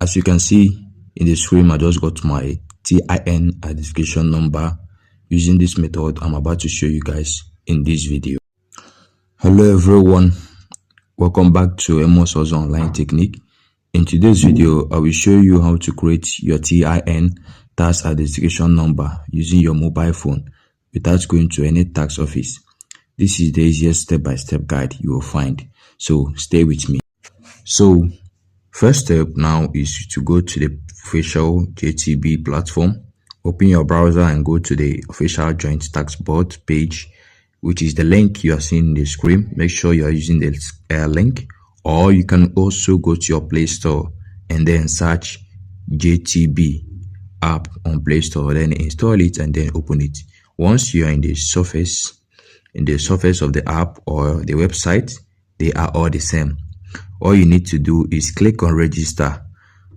as you can see in the screen, I just got my TIN identification number using this method I'm about to show you guys in this video. Hello everyone, welcome back to Amos online technique. In today's video, I will show you how to create your TIN tax identification number using your mobile phone without going to any tax office. This is the easiest step-by-step guide you will find, so stay with me. So first step now is to go to the official JTB platform. Open your browser and go to the official joint tax board page, which is the link you are seeing in the screen. Make sure you are using the link, or you can also go to your Play Store and then search JTB app on Play Store, then install it and then open it. Once you are in the surface of the app or the website, they are all the same. All you need to do is click on register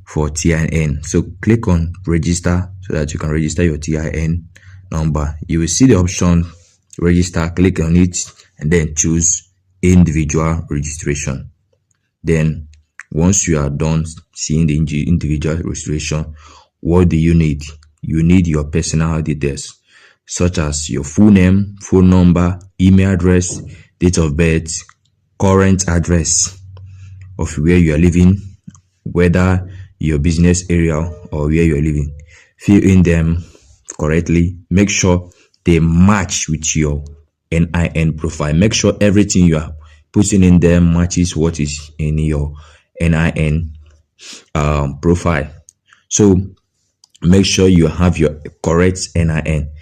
for TIN. So click on register so that you can register your TIN number. You will see the option register, click on it and then choose individual registration. Then once you are done seeing the individual registration, what do you need? You need your personal details such as your full name, phone number, email address, date of birth, current address of where you are living, whether your business area or where you are living. Fill in them correctly. Make sure they match with your NIN profile. Make sure everything you are putting in there matches what is in your NIN profile. So make sure you have your correct NIN,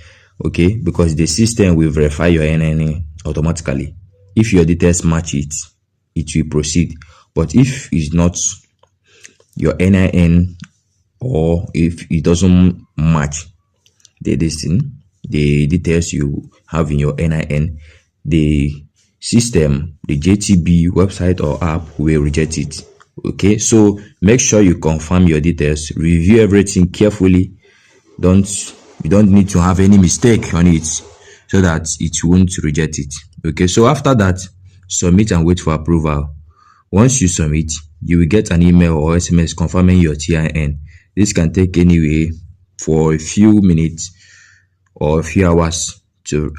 okay, because the system will verify your NIN automatically. If your details match it, it will proceed. But if it's not your NIN, or if it doesn't match the details you have in your NIN, the system, the JTB website or app will reject it. Okay, so make sure you confirm your details, review everything carefully. You don't need to have any mistake on it so that it won't reject it. Okay, so after that, submit and wait for approval. Once you submit, you will get an email or SMS confirming your TIN. This can take anywhere for a few minutes or a few hours to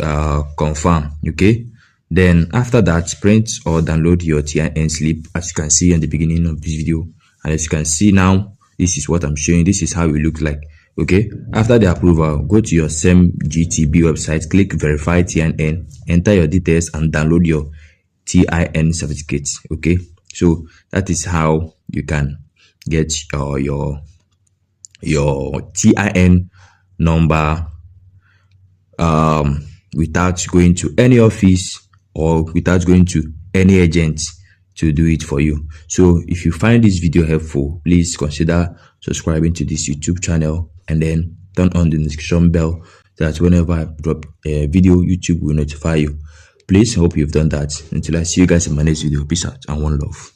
confirm. Okay, then after that, print or download your TIN slip, as you can see in the beginning of this video. And as you can see now, this is what I'm showing. This is how it looks like. Okay, after the approval, go to your same JTB website, click verify TIN, enter your details and download your TIN certificate. Okay, so that is how you can get your TIN number without going to any office or without going to any agent to do it for you. So if you find this video helpful, please consider subscribing to this YouTube channel and then turn on the notification bell so that whenever I drop a video, YouTube will notify you. Please, hope you've done that. Until I see you guys in my next video, peace out and one love.